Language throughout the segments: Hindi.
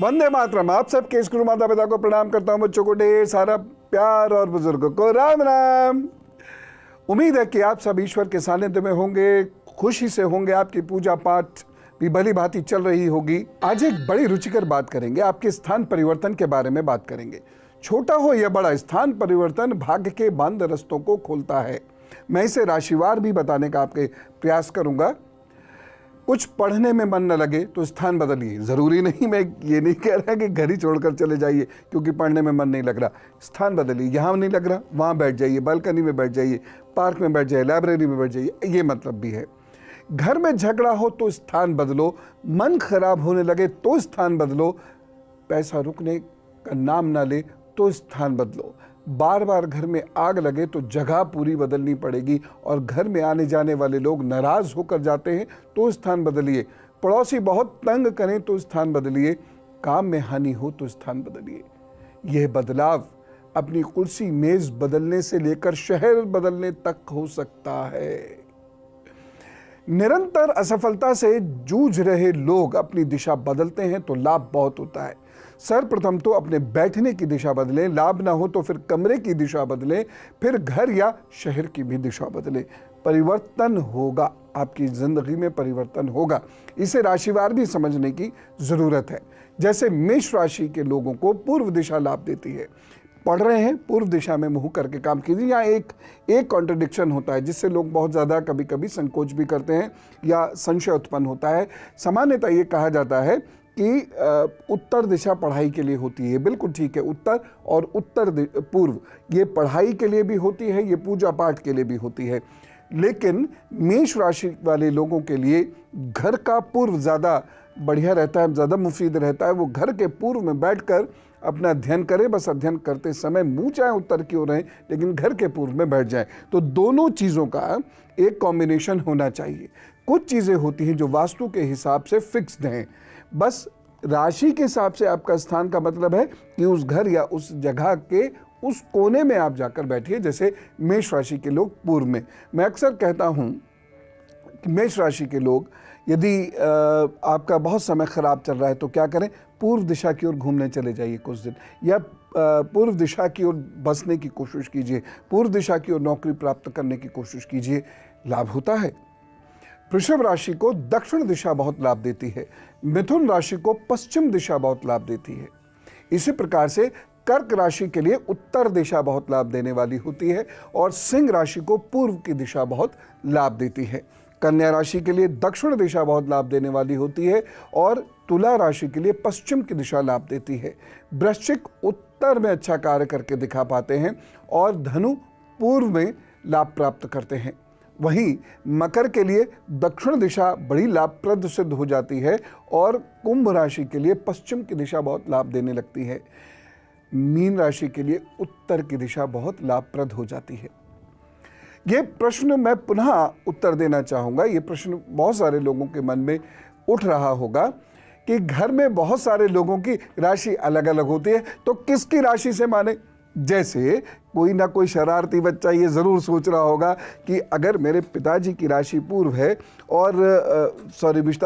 वंदे मातरम। आप सबके इस गुरु माता पिता को प्रणाम करता हूं, बच्चों को ढेर सारा प्यार और बुजुर्गों को राम राम। उम्मीद है कि आप सब ईश्वर के सानिध्य में होंगे, खुशी से होंगे, आपकी पूजा पाठ भी भली भांति चल रही होगी। आज एक बड़ी रुचिकर बात करेंगे, आपके स्थान परिवर्तन के बारे में बात करेंगे। छोटा हो या बड़ा, स्थान परिवर्तन भाग्य के बंद रस्तों को खोलता है। मैं इसे राशिवार भी बताने का आपके प्रयास करूंगा। कुछ पढ़ने में मन न लगे तो स्थान बदलिए। ज़रूरी नहीं, मैं ये नहीं कह रहा कि घर ही छोड़कर चले जाइए क्योंकि पढ़ने में मन नहीं लग रहा। स्थान बदलिए, यहाँ नहीं लग रहा वहाँ बैठ जाइए, बालकनी में बैठ जाइए, पार्क में बैठ जाइए, लाइब्रेरी में बैठ जाइए, ये मतलब भी है। घर में झगड़ा हो तो स्थान बदलो, मन खराब होने लगे तो स्थान बदलो, पैसा रुकने का नाम ना ले तो स्थान बदलो, बार बार घर में आग लगे तो जगह पूरी बदलनी पड़ेगी, और घर में आने जाने वाले लोग नाराज होकर जाते हैं तो स्थान बदलिए, पड़ोसी बहुत तंग करें तो स्थान बदलिए, काम में हानि हो तो स्थान बदलिए। यह बदलाव अपनी कुर्सी मेज बदलने से लेकर शहर बदलने तक हो सकता है। निरंतर असफलता से जूझ रहे लोग अपनी दिशा बदलते हैं तो लाभ बहुत होता है। सर्वप्रथम तो अपने बैठने की दिशा बदलें, लाभ ना हो तो फिर कमरे की दिशा बदलें, फिर घर या शहर की भी दिशा बदलें। परिवर्तन होगा, आपकी जिंदगी में परिवर्तन होगा। इसे राशिवार भी समझने की जरूरत है। जैसे मेष राशि के लोगों को पूर्व दिशा लाभ देती है। पढ़ रहे हैं, पूर्व दिशा में मुंह करके काम कीजिए। यहाँ एक कॉन्ट्रडिक्शन होता है जिससे लोग बहुत ज़्यादा कभी कभी संकोच भी करते हैं या संशय उत्पन्न होता है। सामान्यतः ये कहा जाता है कि उत्तर दिशा पढ़ाई के लिए होती है। बिल्कुल ठीक है, उत्तर और पूर्व ये पढ़ाई के लिए भी होती है, ये पूजा पाठ के लिए भी होती है। लेकिन मेष राशि वाले लोगों के लिए घर का पूर्व ज़्यादा बढ़िया रहता है, ज़्यादा मुफीद रहता है। वो घर के पूर्व में बैठकर अपना अध्ययन करें, बस अध्ययन करते समय मुंह चाहे उत्तर की ओर रहें लेकिन घर के पूर्व में बैठ जाएं। तो दोनों चीज़ों का एक कॉम्बिनेशन होना चाहिए। कुछ चीज़ें होती हैं जो वास्तु के हिसाब से फिक्स्ड हैं, बस राशि के हिसाब से आपका स्थान का मतलब है कि उस घर या उस जगह के उस कोने में आप जाकर बैठिए। जैसे मेष राशि के लोग पूर्व में, मैं अक्सर कहता हूँ कि मेष राशि के लोग यदि आपका बहुत समय खराब चल रहा है तो क्या करें, पूर्व दिशा की ओर घूमने चले जाइए कुछ दिन, या पूर्व दिशा की ओर बसने की कोशिश कीजिए, पूर्व दिशा की ओर नौकरी प्राप्त करने की कोशिश कीजिए, लाभ होता है। वृषभ राशि को दक्षिण दिशा बहुत लाभ देती है। मिथुन राशि को पश्चिम दिशा बहुत लाभ देती है। इसी प्रकार से कर्क राशि के लिए उत्तर दिशा बहुत लाभ देने वाली होती है, और सिंह राशि को पूर्व की दिशा बहुत लाभ देती है। कन्या राशि के लिए दक्षिण दिशा बहुत लाभ देने वाली होती है, और तुला राशि के लिए पश्चिम की दिशा लाभ देती है। वृश्चिक उत्तर में अच्छा कार्य करके दिखा पाते हैं, और धनु पूर्व में लाभ प्राप्त करते हैं। वहीं मकर के लिए दक्षिण दिशा बड़ी लाभप्रद सिद्ध हो जाती है, और कुंभ राशि के लिए पश्चिम की दिशा बहुत लाभ देने लगती है। मीन राशि के लिए उत्तर की दिशा बहुत लाभप्रद हो जाती है। ये प्रश्न मैं पुनः उत्तर देना चाहूँगा। ये प्रश्न बहुत सारे लोगों के मन में उठ रहा होगा कि घर में बहुत सारे लोगों की राशि अलग अलग होती है, तो किसकी राशि से माने। जैसे कोई ना कोई शरारती बच्चा ये ज़रूर सोच रहा होगा कि अगर मेरे पिताजी की राशि पूर्व है और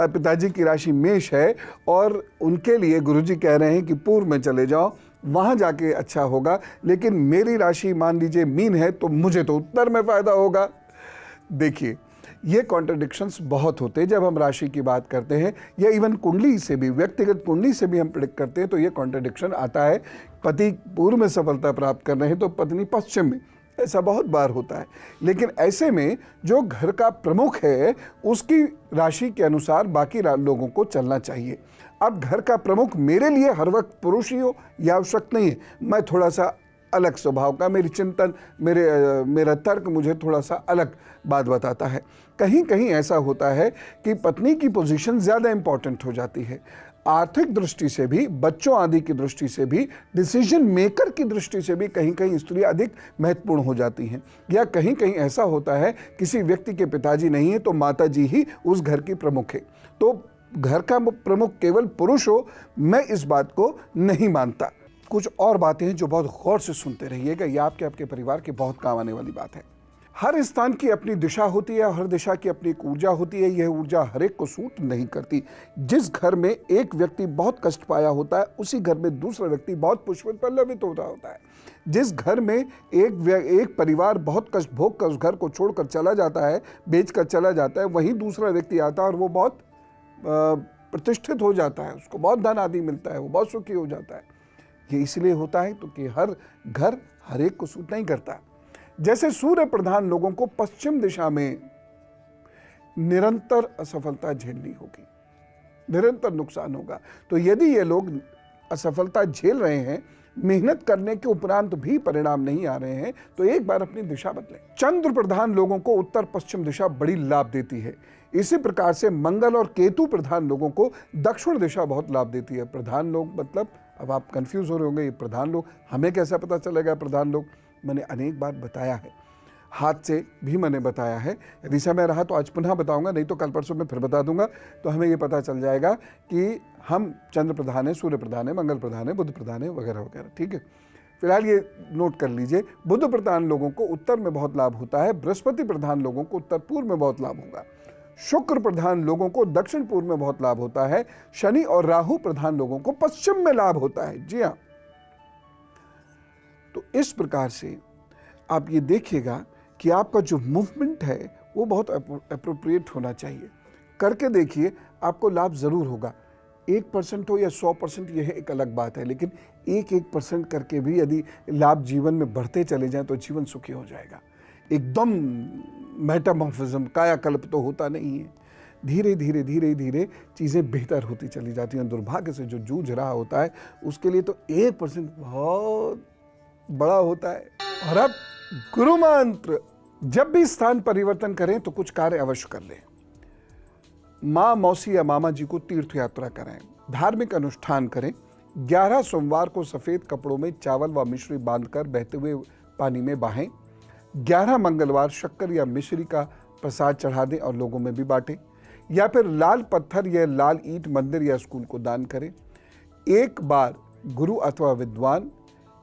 पिताजी की राशि मेष है, और उनके लिए गुरुजी कह रहे हैं कि पूर्व में चले जाओ, वहाँ जाके अच्छा होगा, लेकिन मेरी राशि मान लीजिए मीन है तो मुझे तो उत्तर में फ़ायदा होगा। देखिए, ये कॉन्ट्रडिक्शंस बहुत होते हैं जब हम राशि की बात करते हैं, या इवन कुंडली से भी, व्यक्तिगत कुंडली से भी हम प्रेडिक्ट करते हैं तो ये कॉन्ट्रडिक्शन आता है। पति पूर्व में सफलता प्राप्त कर रहे हैं तो पत्नी पश्चिम में, ऐसा बहुत बार होता है। लेकिन ऐसे में जो घर का प्रमुख है उसकी राशि के अनुसार बाकी लोगों को चलना चाहिए। अब घर का प्रमुख मेरे लिए हर वक्त पुरुष ही हो यह आवश्यक नहीं है। मैं थोड़ा सा अलग स्वभाव का, मेरी चिंतन, मेरा तर्क मुझे थोड़ा सा अलग बात बताता है। कहीं कहीं ऐसा होता है कि पत्नी की पोजीशन ज़्यादा इम्पॉर्टेंट हो जाती है। आर्थिक दृष्टि से भी, बच्चों आदि की दृष्टि से भी, डिसीजन मेकर की दृष्टि से भी कहीं कहीं स्त्री अधिक महत्वपूर्ण हो जाती हैं। या कहीं कहीं ऐसा होता है किसी व्यक्ति के पिताजी नहीं है तो माता जी ही उस घर की प्रमुख है। तो घर का प्रमुख केवल पुरुष हो, मैं इस बात को नहीं मानता। कुछ और बातें हैं जो बहुत गौर से सुनते रहिएगा, ये आपके परिवार के बहुत काम आने वाली बात है। हर स्थान की अपनी दिशा होती है, हर दिशा की अपनी एक ऊर्जा होती है। यह ऊर्जा हर एक को सूट नहीं करती। जिस घर में एक व्यक्ति बहुत कष्ट पाया होता है, उसी घर में दूसरा व्यक्ति बहुत पुष्पित पल्लवित होता है। जिस घर में एक परिवार बहुत कष्ट भोग कर उस घर को छोड़कर चला जाता है, बेचकर चला जाता है, वहीं दूसरा व्यक्ति आता है और वो बहुत प्रतिष्ठित हो जाता है, उसको बहुत धन आदि मिलता है, वो बहुत सुखी हो जाता है। ये इसलिए होता है तो कि हर घर हर एक को सूट नहीं करता। जैसे सूर्य प्रधान लोगों को पश्चिम दिशा में निरंतर असफलता झेलनी होगी, निरंतर नुकसान होगा। तो यदि ये लोग असफलता झेल रहे हैं, मेहनत करने के उपरांत भी परिणाम नहीं आ रहे हैं, तो एक बार अपनी दिशा बदलें। चंद्र प्रधान लोगों को उत्तर पश्चिम दिशा बड़ी लाभ देती है। इसी प्रकार से मंगल और केतु प्रधान लोगों को दक्षिण दिशा बहुत लाभ देती है। प्रधान लोग मतलब, अब आप कंफ्यूज हो रहे होंगे, ये प्रधान लोग, हमें कैसा पता चलेगा प्रधान लोग? मैंने अनेक बार बताया है, हाथ से भी मैंने बताया है। यदि समय रहा तो आज पुनः बताऊंगा, नहीं तो कल परसों में फिर बता दूंगा। तो हमें ये पता चल जाएगा कि हम चंद्र प्रधान है, सूर्य प्रधान है, मंगल प्रधान है, बुध प्रधान है, वगैरह वगैरह। ठीक है, फिलहाल ये नोट कर लीजिए। बुध प्रधान लोगों को उत्तर में बहुत लाभ होता है। बृहस्पति प्रधान लोगों को उत्तर पूर्व में बहुत लाभ होगा। शुक्र प्रधान लोगों को दक्षिण पूर्व में बहुत लाभ होता है। शनि और राहु प्रधान लोगों को पश्चिम में लाभ होता है। जी हाँ, तो इस प्रकार से आप ये देखिएगा कि आपका जो मूवमेंट है वो बहुत अप्रोप्रिएट होना चाहिए। करके देखिए, आपको लाभ जरूर होगा। 1% हो या 100%, यह एक अलग बात है, लेकिन 1% करके भी यदि लाभ जीवन में बढ़ते चले जाएं तो जीवन सुखी हो जाएगा। एकदम मेटामॉर्फिज्म, कायाकल्प तो होता नहीं है। धीरे धीरे धीरे धीरे चीज़ें बेहतर होती चली जाती हैं। दुर्भाग्य से जो जूझ रहा होता है उसके लिए तो 1% बहुत बड़ा होता है। और अब गुरु मंत्र, जब भी स्थान परिवर्तन करें तो कुछ कार्य अवश्य कर लें। माँ, मौसी या मामा जी को तीर्थ यात्रा कराएं, धार्मिक अनुष्ठान करें। 11 सोमवार को सफेद कपड़ों में चावल व मिश्री बांधकर बहते हुए पानी में बहाएं। 11 मंगलवार शक्कर या मिश्री का प्रसाद चढ़ा दें और लोगों में भी बांटें। या फिर लाल पत्थर या लाल ईंट मंदिर या स्कूल को दान करें। एक बार गुरु अथवा विद्वान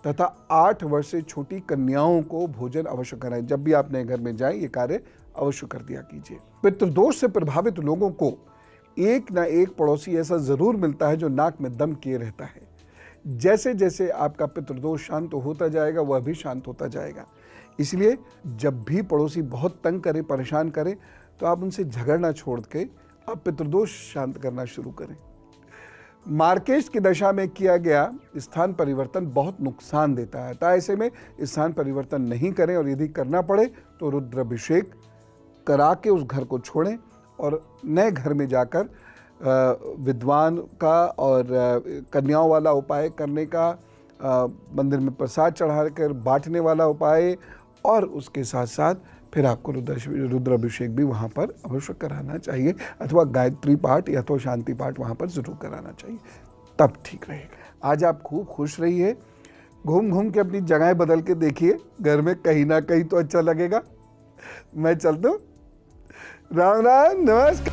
तथा 8 वर्ष से छोटी कन्याओं को भोजन अवश्य कराएं। जब भी आप नए घर में जाएं, ये कार्य अवश्य कर दिया कीजिए। पितृदोष से प्रभावित लोगों को एक ना एक पड़ोसी ऐसा जरूर मिलता है जो नाक में दम किए रहता है। जैसे जैसे आपका पितृदोष शांत होता जाएगा, वह भी शांत होता जाएगा। इसलिए जब भी पड़ोसी बहुत तंग करे, परेशान करे, तो आप उनसे झगड़ना छोड़ के आप पितृदोष शांत करना शुरू करें। मार्केश की दशा में किया गया स्थान परिवर्तन बहुत नुकसान देता है, तो ऐसे में स्थान परिवर्तन नहीं करें, और यदि करना पड़े तो रुद्राभिषेक करा के उस घर को छोड़ें और नए घर में जाकर विद्वान का और कन्याओं वाला उपाय करने का, मंदिर में प्रसाद चढ़ाकर बांटने वाला उपाय, और उसके साथ साथ फिर आपको रुद्राभिषेक भी वहाँ पर अवश्य कराना चाहिए, अथवा गायत्री पाठ या तो शांति पाठ वहाँ पर जरूर कराना चाहिए, तब ठीक रहेगा। आज आप खूब खुश रहिए, घूम घूम के अपनी जगह बदल के देखिए, घर में कहीं ना कहीं तो अच्छा लगेगा। मैं चलता हूँ। राम राम, नमस्कार।